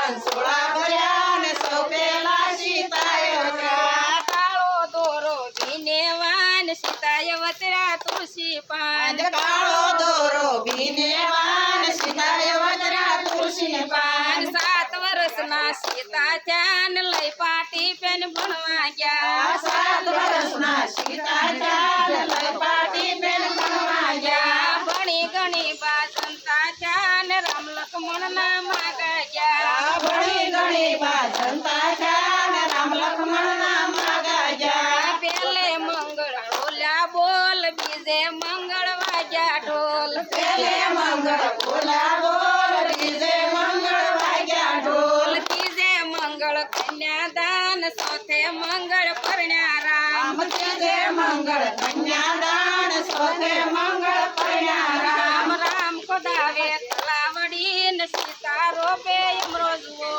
કંસોળા ભર્યા ને સૌ પેલા સીતાએ વતરા કાળો દોરો ભીને વાન સીતાએ વતરા તુલસી પાન કાળો દોરો ભીને વાન સીતાએ વતરા તુલસી પાન 7 વર્ષના સીતા ધ્યાન લઈ પાટી પેન ભણવા ગયા 7 વર્ષના સીતા ચાલ લઈ પાટી પેન ભણવા ગયા ભણી ગણી બાજનતા ધ્યાન રામ લક્ષ્મણ ના માગા ગયા ભણી ગણી બાજનતા ચાલ રામ લક્ષ્મણ ના માગા ગયા પેલે મંગળ બોલ્યા બોલ બીજે મંગળ વાગ્યા ઢોલ પેલે મંગળ બોલા બોલ બીજે મંગળ વાગ્યા ઢોલ ત્રીજે મંગળ કન્યાદાન ચોથે મંગળ પરણ્યા રામ ત્રીજે મંગળ કન્યાદાન ચોથે મંગળ પરણ્યા રામ રામ ખોડાવે તલાવડી ને સીતા રોપે એમરો જુઓ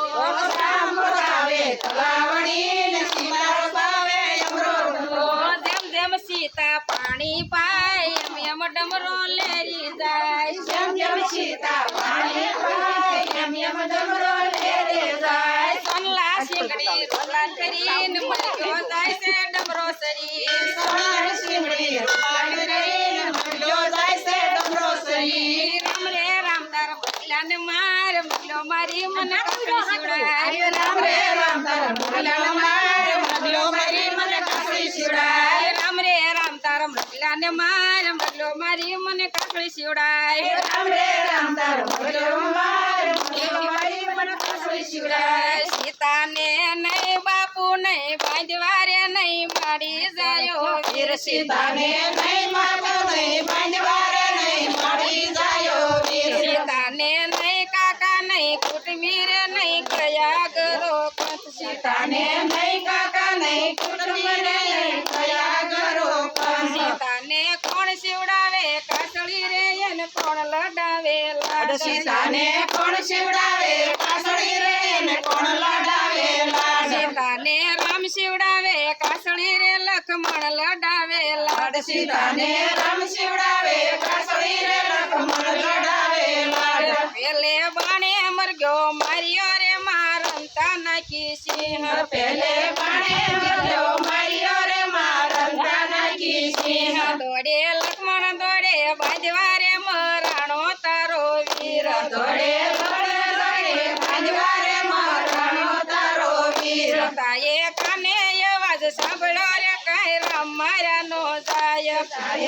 રામ બોલાવે તલાવડી ને સીતા રોપાવે એમરો ઢોલો જેમ જેમ સીતા પાણી પાય એમ એમ ડમરો લેરી જાય જેમ જેમ સીતા પાણી પાય એમ એમ ડમરો લેરે જાય સોનલા શીંગડી રોટલા કરીને મરક્યો જાય છે ડમરો સરી સોનાર શીંગડી રોટલા કરીને મરક્યો જાય છે ડમરો સરી રામ રે રામ તાર બદલાને માર મગલો મારી મને કાકડી શિવડાય રામ રે રામ તારા મોગલાને માર મગલો મારી મને કાકડી શિવડાય રામ રે રામ તાર મગલાને માર મગલો મારી મને કાકડી શિવડાય રામ રે રામ તારા મોગલો માર મગલો મારી મને કાકડી શિવડાય સીતાને નહીં બાપુ નહીં બાંધવારે નહીં માડી જાયો વીર સીતાને નહીં માતો નહીં બાંધવારે નહીં મારી જાયો વીર સીતાને નહીં કાકા નહીં કુટમીરે નહીં કયા ગરો પંથ સીતાને નહીં કાકા નહીં કુટુંબીને નહીં કયા ઘરો પણ સીતાને કોણ શિવડાવે કાસળી રે એને કોણ લડાવે લાડ સીતાને કોણ શિવડાવે કાસળી રે ને કોણ લડાવે લાડ સીતાને રામ શિવડાવે કાસળી રે લખમણ લડાવે લાડ સીતાને રામ શિવડાવે કાસળી રે લખમણ લડાવે લાડ પેલે બાણે મરગ્યો માર્યો રે મારંતા નાખી સિંહ પેલે બાણે મર્યો માર્યો રે મારંતા નાખી સિંહ દોડે લક્ષ્મણ દોડે બાંધવા રે મરાણો તારો વીર દોડે દોડે દોડે બાંધવારે મરણો તારો વીર સીતાએ કાને અવાજ સાંભળ્યો રે કાંઈ રામ માર્યા નો જાય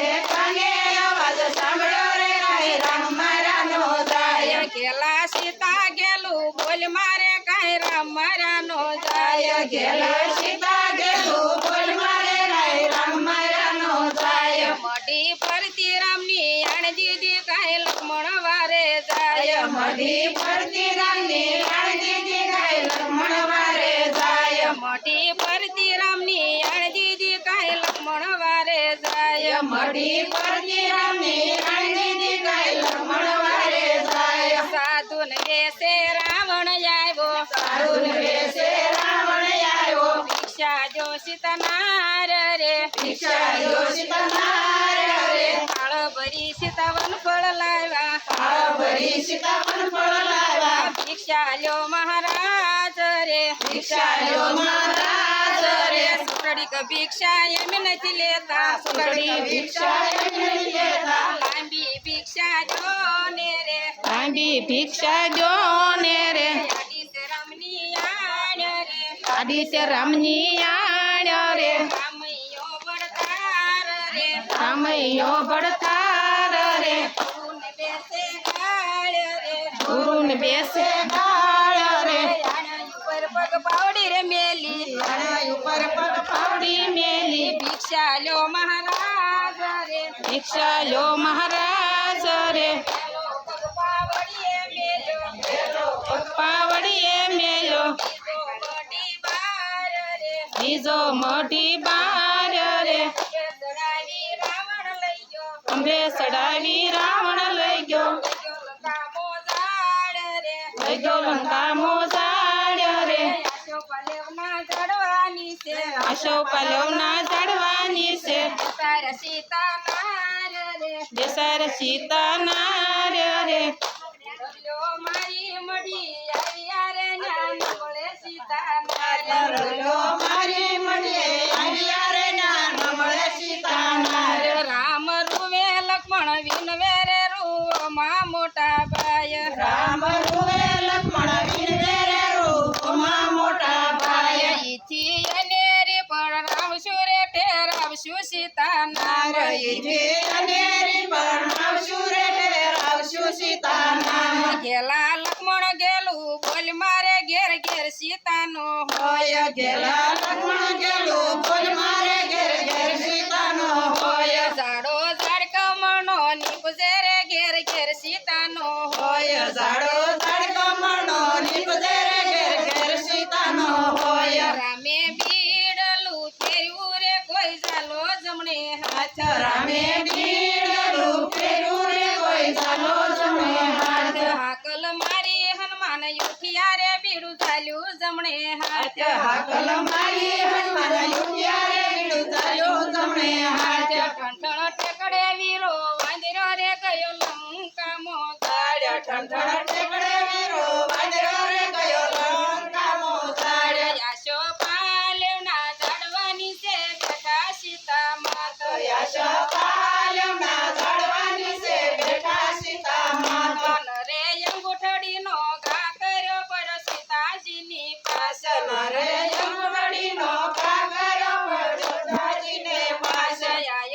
એ કાને અવાજ સાંભળ્યો રે કાંઈ રામ મારા નો જાય ગેલા સીતા ગેલું બોલ મારે કાંઈ રામ માર્યા નો જાય ગેલા સીતા ગેલું બોલ મારે કાંઈ રામ મારા નો જાય મોટી ફરતી રામની આણ દીદી કાંઈ લક્ષ્મણ વારે જાય મઢી ફરતી રામની આણ દીદી કાંઈ લક્ષ્મણ વારે જાય મોટી ફરતી રામની આણ દીદી કાંઈ લક્ષ્મણ વારે જાય મઢી ફરતી રામની આણ દીદી કાંઈ લક્ષ્મણ વારે જાય સાધુન વેશે રાવણ આવ્યો સારું વેશે રાવણ આવ્યો ભિક્ષા જો સીતાનાર રે ભિક્ષા જો સીતાનાર રે થાળ ભરી સીતાવન ફળ લાવ્યા થાળ ભરી સીતાવન ફળ લાવ્યા ભિક્ષા લ્યો મહારાજ રે ભિક્ષા લ્યો મહારાજ રે સુકડીક ભિક્ષા એમ નથી લેતા સુકડી ભિક્ષા એમ નથી લેતા લાંબી ભિક્ષા જો ને રે લાંબી ભિક્ષા જો ને રે આડી છે રામની આણ રે આદિત્ય રામની આણ રે રામૈયો બળતાર રે રામૈયો ભડતાર રે ગુરુને બેસે ગાળ રે ગુરુને બેસે ગાળ રે આણા ઉપર પગ પાવડી રે મેલી આના ઉપર પગ પાવડી મેલી ભિક્ષા લ્યો મહારાજ રે ભિક્ષા લ્યો મહારાજ રે પગ પાવડીએ મેલ્યો પગ પાવડીએ મેલ્યો મોટી બાર રે બીજો મોટી બાર રે ચડાવી રાવણ લઈ ગયો અંબે ચડાવી રાવણ લઈ ગયો લંકામો ઝાડ રે લઈ ગયો લંકા મોજાડ રે આશોપાલેવના ચડવાની છે આશો પાલવના ચડવાની છે તારા સીતા નાર રે બેસાર સીતા નાર રે લો મારી મડી આવ્યા રે ના લક્ષ્મણ વિનવે રે રૂપમાં મોટા ભાઈ રામ રૂવે લક્ષ્મણ વિનવે રે રૂપમાં મોટા ભાઈ ઈથી અનેરી પણ રામશું રે ઠેરાવશું સીતા નામ અનેરી પરણાવશું રે ઠેરાવશું સીતા નામ ગેલા લક્ષ્મણ ગેલું બોલ મારે ઘેર ઘેર સીતાનો હોય ગેલા લક્ષ્મણ ગેલું બોલ મારે ઘેર ઘેર સીતાનો હોય ઝાડો ઝાડ કમળનો નીપજે રે ઘેર ઘેર સીતાનો હોય ઝાડો ઝાડ કમળનો નીપજે રે ઘેર ઘેર સીતાનો હોય રામે બીડલું ફેર્યું રે કોઈ ઝાલો જમણે હાથ રામે બીડલું ફેર્યું રે કોઈ ઝાલો જમણે હાથ હાકલ મારી હનુમાન યુઠિયા રે બીડું ઝાલ્યું જમણે હાથ હાકલ મારી હનુમાન યુઠિયા રે બીડું ઝાલ્યું જમણે હાથ ઠંઠણ ટેકડે વીરો વાંદરો રે ગયો લંકામો સાડ્યો ઠંઠણ ટેકડે વીરો વાંદરો રે ગયો લંકામો સાડ્યો યાશો પાલવના ઝાડવાની છે બેઠા સીતા માતા યાશો પાલવના ઝાડવાની છે બેઠા સીતા માતા રે અંગૂઠડીનો ઘા કર્યો પડ્યો સીતાજીની પાસે રે અંગૂઠડીનો ઘા કર્યો પડ્યો સીતાજીને પાસે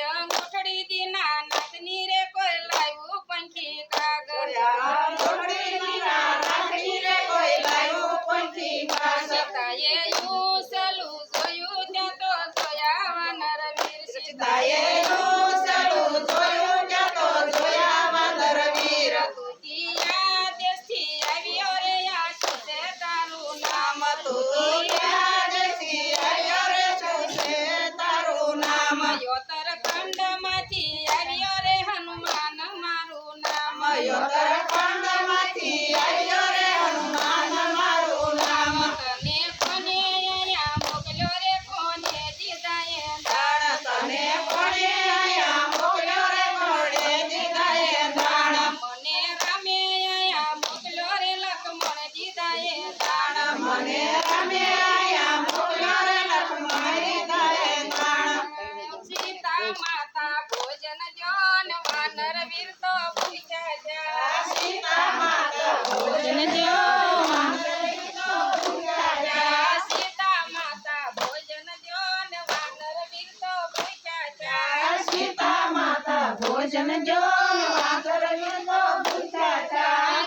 અંગૂઠડી દીના નાથની રે કોઈ લાવ્યું પંખી કાગળ અંગૂઠડીની નાથની રે કોઈ લાવ્યું પંખી કાગળ સીતાએ યુસલું જોયું ત્યાં તો જોયા વાનર વીર સીતાએ યુસલું જોયું ત્યાં તો જોયા વાનર વીર તુતિયા દેશથી આવ્યો રે આશુ છે તારું નામ તુતિયા દેશથી આવ્યો રે શું છે તારું નામ યોતર ખંડમાંથી આવ્યો રે હનુમાન મારું નામ ઉત્તરાખંડમાંથી આવ્યો રે હનુમાન મારું નામ તને કોને આયા મોકલ્યો રે કોને દીધા એ દાણ તને કોણે આયા મોકલ્યો રે કોણે દીધા એ દાણ મને રામે આયા મોકલ્યો રે લક્ષ્મણ દીધા એ દાણ મને રામે આયા મોકલ્યો રે લક્ષ્મણ દીધા એ દાણ સીતા માતા ભોજન જોન વાનર વીર તો ભૂખ્યા જા સીતા માતા ભોજન દ્યો સીતા માતા ભોજન જોન વાનર વીર તો ભૂખ્યા જા સીતા માતા ભોજન દ્યો વાંદર વીરતો ભૂખ્યા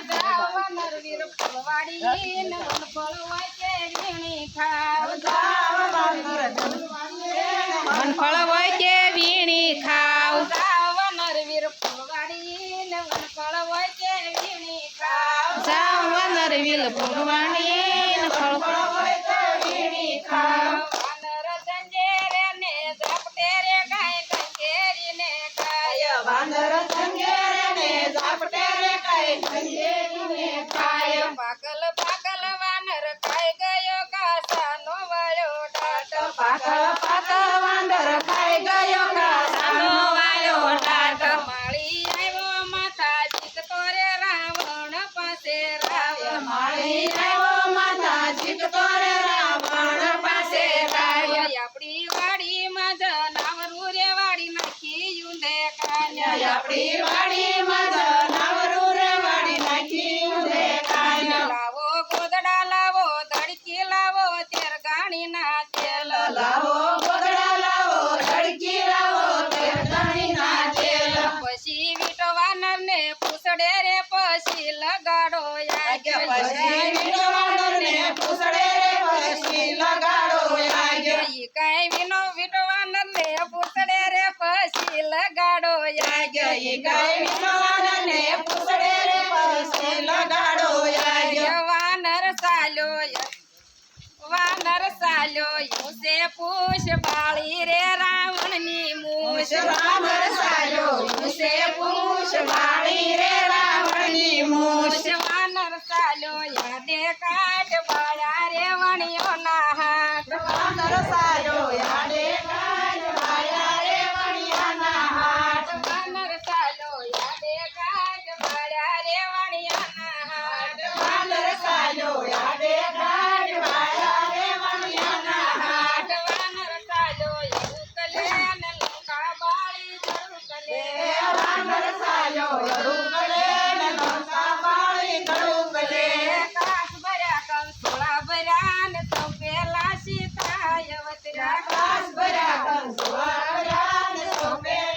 જા વાનર વીર ફળવાડી ને વનફળ હોય કે વીણી ખાવ વનફળ હોય કે વીણી ખાવ વાનર વીર ફળવાડી ને વનફળ હોય કે વીણી ખાવ વાનર વીર ભગવાણી ફળ હોય તો વીણી ખાવ વાનર જંજેરે ને ઝપટે રે ગાય કંકેરી ને ખાય વાનર સંગેરે ને ઝાપટે રે કઈ સંગેરીને ખાય પાકલ પાકલ વાનર ખાઈ ગયો કાસાનો વાળો ટાટ પાકળ પાકળ વાંદર ખાઈ ગયો કાસાનો વાયો ટાટ માળી આવ્યો માથા જીતતો રે રાવણ પાસે રાવ માળી આવ્યો માતા જીતતો રે રાવણ પાસે રાય આપણી વાડીમાં જનાવરું રે વાડી નાખી યુંદે કાન્યા આપણી વાડીમાં જનાવરું રે વાડી નાખી ઉડે કાય લાવો ગોદડા લાવો ધડકી લાવો તેર ગાણીના તેલ લાવો ગોદડા લાવો ધડકી લાવો તે ધણીના તેલ પછી વીટો વાનરને પૂછડે રે પછી લગાડો કે યાદ પછી વીટો વાનરને પૂછડે રે પછી લગાડો આગે ઈ કાંઈ વિનો વીટો વાનરને પૂછડે રે પછી લગાડો આગે ઈ ગાય વીટો વાનરને પૂછડે રે પછી લગાડો આગે વાનર સાલ્યો યુસે પૂછ બાળી રે રાવણની મૂછ વાનર સાયો યુસે પૂછ વાળી રે રાવણની મૂછ વાનર સાલ્યો યાદે કાઢ બાળા રે વણિયોના હાથ વાનર સાયો યાદે કાઢ વાળા રે વણિયાના હાથ વાનર સાલ્યો યાદે કાઢ બાળા રે વણિયાના હાથ વાનર સાયો યાદે કાઢ વાળા રે વણિયાના હાથ વાનર સાલ્યો એવું કલે ને લંકા બાળી જરૂર કલે વાનર વતરા કાસ ભર્યા કંકુ વાળા ને સોંપે